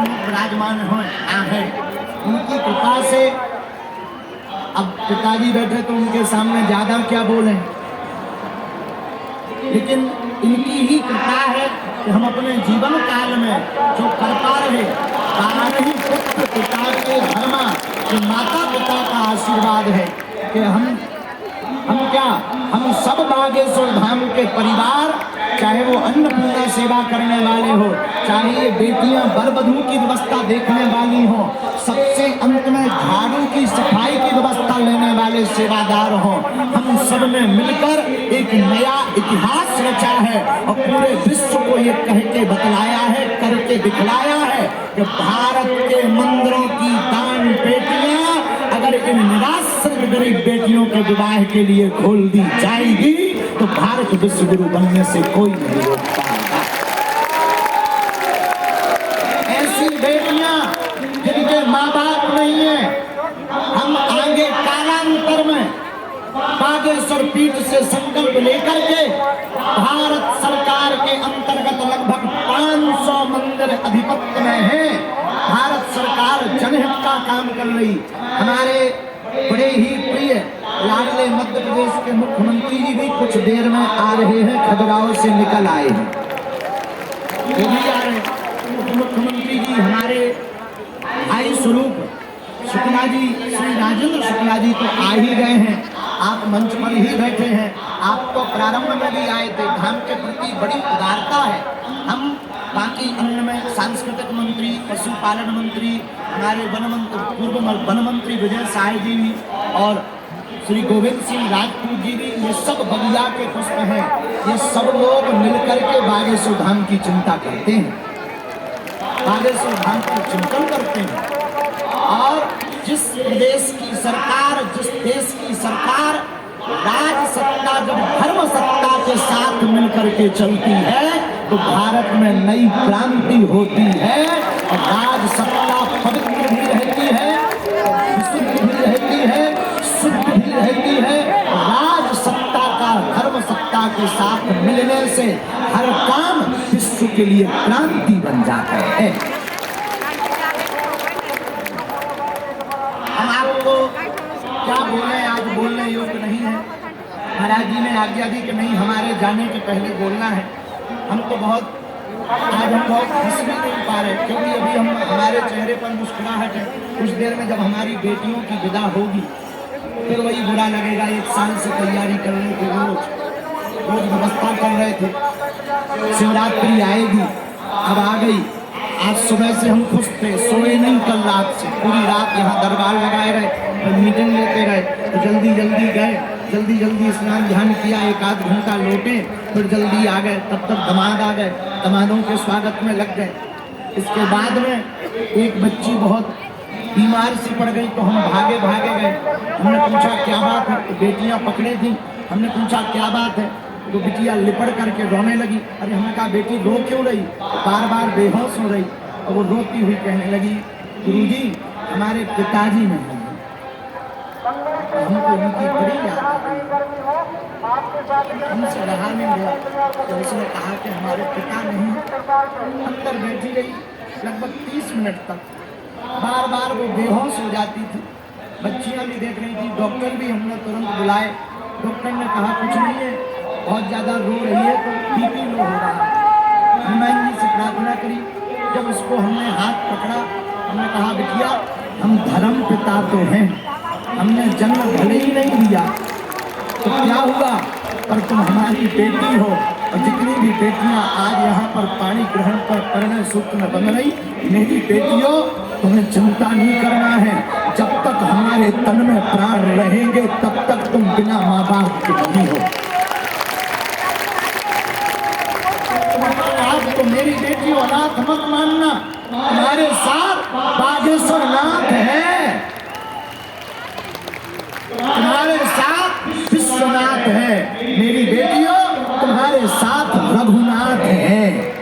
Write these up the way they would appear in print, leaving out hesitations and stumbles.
विराजमान है। उनकी कृपा से अब पिताजी बैठे तो उनके सामने ज्यादा क्या बोले, लेकिन इनकी ही कृपा है कि हम अपने जीवन काल में जो कर पा रहे, 12 ही पुत्र पिता के धर्मा, कि माता पिता का आशीर्वाद है कि हम सब बागेश्वर धाम के परिवार, चाहे वो अन्नपूर्णा सेवा करने वाले हो, चाहे ये बेटियां वर वधू की व्यवस्था देखने वाली हो, सबसे अंत में झाड़ू की सफाई की व्यवस्था लेने वाले सेवादार हो, हम सब ने मिलकर एक नया इतिहास रचा है और पूरे विश्व को ये कह के बतलाया है, करके दिखलाया है कि भारत के मंदिरों की दान पेटियां अगर इन निराश्रित गरीब बेटियों के विवाह के लिए खोल दी जाएगी तो भारत विश्व गुरु बनने से कोई नहीं रोक पाएगा। ऐसी बेटियां जिनके माँ बाप नहीं है, हम आगे कालांतर में बागेश्वर पीठ से संकल्प लेकर के भारत सरकार के अंतर्गत लगभग 500 मंदिर अधिपत्य में है। भारत सरकार जनहित का काम कर रही। हमारे बड़े ही प्रिय लाडले मध्य प्रदेश के मुख्यमंत्री जी भी कुछ देर में आ रहे हैं, खजुराहो से निकल आए हैं, वो भी आ रहे हैं। मुख्यमंत्री जी हमारे भाई स्वरूप शुक्ला जी, श्री राजेंद्र शुक्ला जी तो आ ही गए हैं, आप मंच पर ही बैठे हैं। आप तो प्रारंभ में भी आए थे। धाम के प्रति बड़ी उदारता है। हम बाकी अन्य में सांस्कृतिक मंत्री, पशुपालन मंत्री, हमारे पूर्व वन मंत्री विजय साय जी भी और श्री गोविंद सिंह राजपूत जी भी, ये सब बगिया के पुष्प हैं। ये सब लोग मिलकर के बागेश्वर धाम की चिंता करते हैं, बागेश्वर धाम का चिंतन करते हैं। और जिस प्रदेश की सरकार, जिस देश की सरकार राज सत्ता जब धर्म सत्ता के साथ मिलकर के चलती है तो भारत में नई क्रांति होती है और राज सत्ता पवित्र भी रहती है, विशुद्ध भी रहती है, शुद्ध भी रहती है। राज सत्ता का धर्म सत्ता के साथ मिलने से हर काम विश्व के लिए क्रांति बन जाता है। हम आपको क्या बोले, आज बोलने योग्य नहीं है। महाराज जी ने आज्ञा दी कि नहीं, हमारे जाने के पहले बोलना है। हम तो आज हम बहुत हंस भी नहीं पा रहे, क्योंकि अभी हमारे चेहरे पर मुस्कुराहट है। कुछ देर में जब हमारी बेटियों की विदा होगी फिर वही बुरा लगेगा। 1 साल से तैयारी कर रहे थे, रोज व्यवस्था कर रहे थे, शिवरात्रि आएगी, अब आ गई। आज सुबह से हम खुश थे, सोए नहीं कल रात से, पूरी रात यहाँ दरबार लगाए रहे, मीटिंग लेते रहे, तो जल्दी गए, जल्दी स्नान ध्यान किया, 1 आध घंटा लौटे, फिर जल्दी आ गए। तब तक दामाद आ गए, दामादों के स्वागत में लग गए। इसके बाद में एक बच्ची बहुत बीमार सी पड़ गई तो हम भागे गए। हमने पूछा क्या बात है, तो बेटियां पकड़े थी। हमने पूछा क्या बात है, तो बिटिया लिपट करके रोने लगी। अरे हमने कहा बेटी रो क्यों रही, बार बेहोश हो रही। और वो रोती हुई कहने लगी, गुरुजी हमारे पिताजी नहीं है। हमको उनकी बड़ी याद आई, हमसे रहा नहीं गया। तो उसने कहा कि हमारे पिता नहीं। अंदर बैठी रही लगभग 30 मिनट तक, बार वो बेहोश हो जाती थी। बच्चियां भी देख रही थी, डॉक्टर भी हमने तुरंत बुलाए। डॉक्टर ने कहा कुछ नहीं है, बहुत ज़्यादा रो रही है तो बीपी लो हो रहा है। हनुमान जी से प्रार्थना करी। जब उसको हमने हाथ पकड़ा, हमने कहा बिटिया हम धर्म पिता तो हैं, हमने जन्म भले ही नहीं दिया तो क्या हुआ, पर तुम हमारी बेटी हो। और जितनी भी बेटियां आज यहाँ पर पाणी ग्रहण पर परिणय सूत्र में बन रही, मेरी बेटियों तुम्हें चिंता नहीं करना है। जब तक हमारे तन में प्राण रहेंगे तब तक तुम बिना माँ बाप के नहीं हो। आज तो मेरी बेटियों अनाथ मत मानना, हमारे साथ बागेश्वर नाथ है, तुम्हारे साथ विश्वनाथ है। मेरी बेटियों तुम्हारे साथ रघुनाथ है।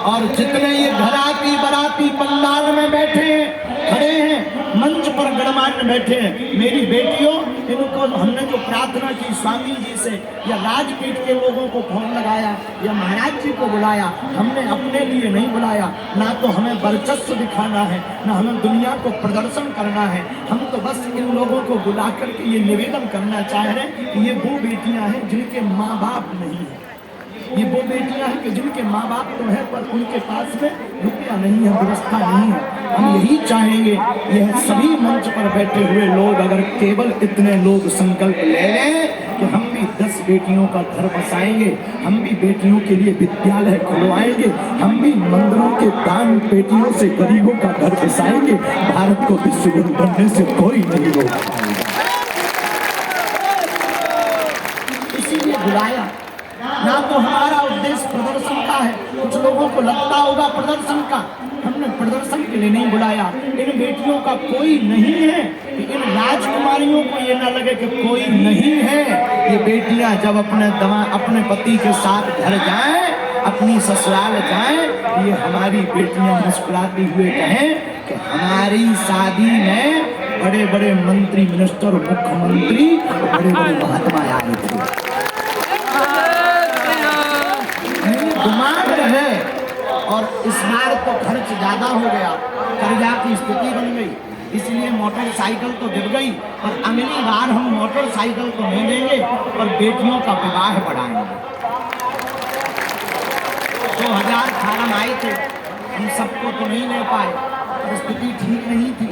और जितने ये घराती बराती पंडाल में बैठे हैं, खड़े हैं, मंच पर गणमान्य बैठे हैं, मेरी बेटियों इनको हमने जो प्रार्थना की स्वामी जी से, या राजपीठ के लोगों को फोन लगाया, या महाराज जी को बुलाया, हमने अपने लिए नहीं बुलाया। ना तो हमें वर्चस्व दिखाना है, ना हमें दुनिया को प्रदर्शन करना है। हम तो बस इन लोगों को बुला करके ये निवेदन करना चाह रहे हैं कि ये वो बेटियां हैं जिनके माँ बाप नहीं है, ये वो बेटियां हैं कि जिनके माँ बाप तो है पर उनके पास में रुपया नहीं है, व्यवस्था नहीं है। हम यही चाहेंगे, यह सभी मंच पर बैठे हुए लोग अगर केवल इतने लोग संकल्प ले लें कि हम भी 10 बेटियों का घर बसाएंगे, हम भी बेटियों के लिए विद्यालय खुलवाएंगे, हम भी मंदिरों के दान पेटियों से गरीबों का घर बसाएंगे, भारत को विश्व गुरु बनने से कोई नहीं रोक पाएगा। इसीलिए बुलाया। ना तो हमारा उद्देश्य प्रदर्शन का है, कुछ लोगों को लगता होगा प्रदर्शन का, हमने प्रदर्शन के लिए नहीं बुलाया। इन बेटियों का कोई नहीं है, इन राजकुमारियों को ये ना लगे कि कोई नहीं है। ये बेटियां जब अपने पति के साथ घर जाएं, अपनी ससुराल जाएं, ये हमारी बेटियां मुस्कुराती हुए कहें कि हमारी शादी में बड़े बड़े मंत्री, मिनिस्टर, मुख्यमंत्री, बड़े बड़े महात्मा आए थे। डिमांड है, और इस बार तो खर्च ज्यादा हो गया, कर्जा की स्थिति बन गई, इसलिए मोटरसाइकिल तो गिर गई। और अगली बार हम मोटरसाइकिल तो नहीं देंगे, पर बेटियों का विवाह बढ़ाएंगे। 2000 फार्म आए थे, हम सबको तो नहीं ले पाए, परिस्थिति ठीक नहीं थी।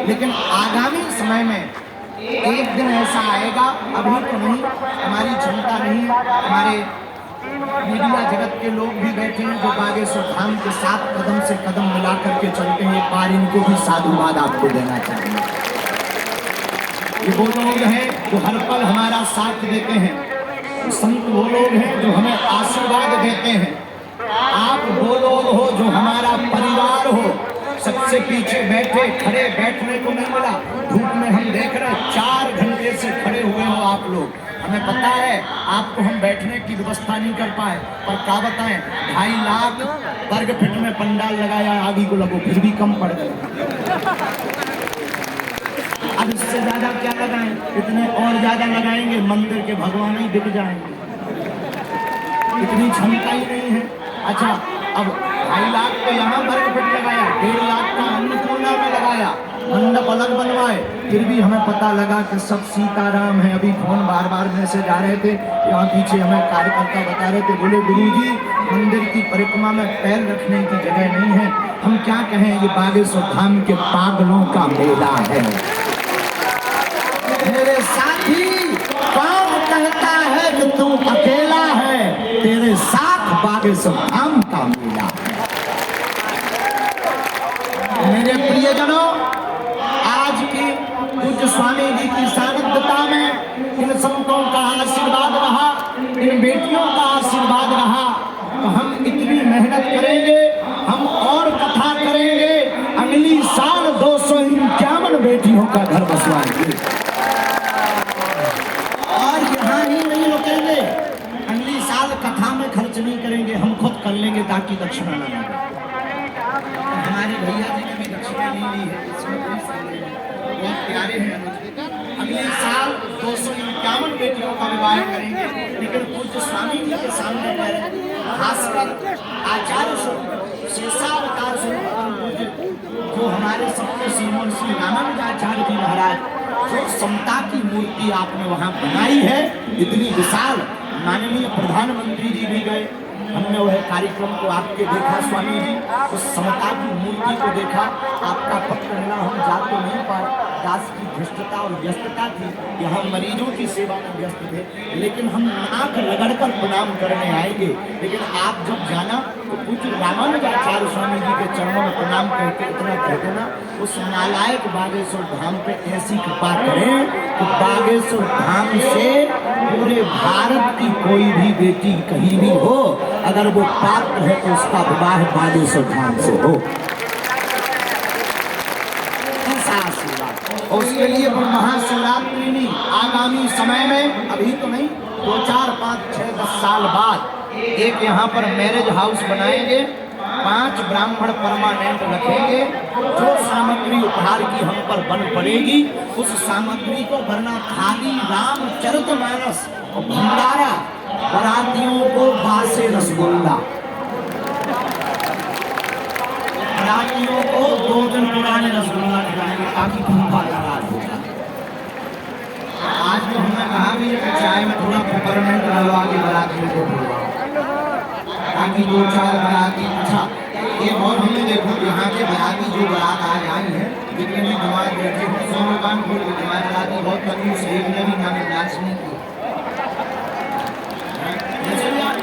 लेकिन आगामी समय में एक दिन ऐसा आएगा, अभी तो नहीं, हमारी क्षमता नहीं, हमारे मीडिया जगत के लोग भी बैठे हैं जो बागेश्वर धाम के साथ कदम से कदम मिला करके चलते हैं। एक बार इनको भी साधुवाद आपको देना चाहिए। ये वो लोग हैं जो हर पल हमारा साथ देते हैं, संत वो लोग हैं जो हमें आशीर्वाद देते हैं। आप वो लोग हो जो हमारा परिवार हो। सबसे पीछे बैठे, खड़े बैठने को नहीं मिला, धूप में हम देख रहे 4 घंटे से खड़े हुए हो आप लोग। हमें पता है आपको हम बैठने की व्यवस्था नहीं कर पाए, पर क्या बताएं, 2.5 लाख वर्ग फीट में पंडाल लगाया, आगे को लगो फिर भी कम पड़ गए। अब इससे ज्यादा क्या लगाएं, इतने और ज्यादा लगाएंगे मंदिर के भगवान ही बिक जाएंगे, इतनी क्षमता ही नहीं है। अच्छा, अब 2.5 लाख तो यहाँ वर्ग फीट लगाया, 1.5 लाख का अन्नपूर्णा में लगाया, मंडप अलग बनवाए, फिर भी हमें पता लगा कि सब सीताराम है। अभी फोन बार बार मैसेज आ रहे थे, यहाँ पीछे हमें कार्यकर्ता बता रहे थे, बोले गुरुजी मंदिर की परिक्रमा में पैर रखने की जगह नहीं है। हम क्या कहें, ये बागेश्वर धाम के पागलों का मेला है। मेरे साथी, कौन कहता है कि तू अकेला है, तेरे साथ बागेश्वर धाम का मेला है। मेरे प्रियजनों, आज की पूज्य स्वामी जी की सानिध्यता में इन संतों का आशीर्वाद रहा, इन बेटियों का आशीर्वाद रहा, तो हम इतनी मेहनत करेंगे, हम और कथा करेंगे, अगली साल 251 बेटियों का घर बसवाएंगे। और यहाँ ही नहीं रुकेंगे, अगली साल कथा में खर्च नहीं करेंगे, हम खुद कर लेंगे ताकि दक्षिणा न लगे। हमारे भैया जी ने भी दक्षिणा नहीं ली है, इसमें कोई संदेह नहीं, बहुत प्यारे हैं। अगले साल 251 बेटियों का विवाह करेंगे, लेकिन पूज्य स्वामी जी के सामने खासकर आचार्य स्वरूप शेषावतार स्वरूप जो हमारे सबके श्रीमन श्री रामानुजाचार्य जी महाराज, जो समता की मूर्ति आपने वहाँ बनाई है, इतनी विशाल। माननीय प्रधानमंत्री जी भी गए, हमने वह कार्यक्रम को आपके देखा स्वामी जी, उस समता की मूर्ति को देखा। आपका पत्र मिला, हम जा तो नहीं पाए, दास की धृष्टता और व्यस्तता थी, यहाँ मरीजों की सेवा में व्यस्त थे, लेकिन हम नाक रगड़कर प्रणाम करने आएंगे। लेकिन आप जब जाना तो पूज्य रामानुजाचार्य स्वामी जी के चरणों में प्रणाम करके इतना कह देना, उस नालायक बागेश्वर धाम पे ऐसी कृपा करें कि बागेश्वर धाम से पूरे भारत की कोई भी बेटी कहीं भी हो, अगर वो पात्र है तो उसका विवाह बागेश्वर धाम से हो। ऐसा आशीर्वाद। और उसके लिए महाशिवरात्रि नहीं, आगामी समय में, अभी तो नहीं, 2, 4, 5, 6, 10 साल बाद एक यहाँ पर मैरिज हाउस बनाएंगे, 5 ब्राह्मण परमानेंट रखेंगे। जो सामग्री उपहार की हम पर बन पड़ेगी उस सामग्री को, वरना खाली रामचरितमानस और भंडारा, बरातियों को बासे रसगुल्ला, बरातियों को 2 दिन पुराने रसगुल्ला खिलाएंगे ताकि भूखा नाराज हो जाए। आज तो हमने कहा भी चाय में थोड़ा पेपरमेंट डलवा के बरातियों को बुलवाओ ताकि 2-4 बराती, अच्छा ये और हमने देखो यहाँ के बराती जो बारात आज आई है, जितने भी जमात बैठे हैं, सब दुकान खोल के जमात बराती बहुत कभी से एक ने भी हमें क्लास नहीं की। जैसे भी आप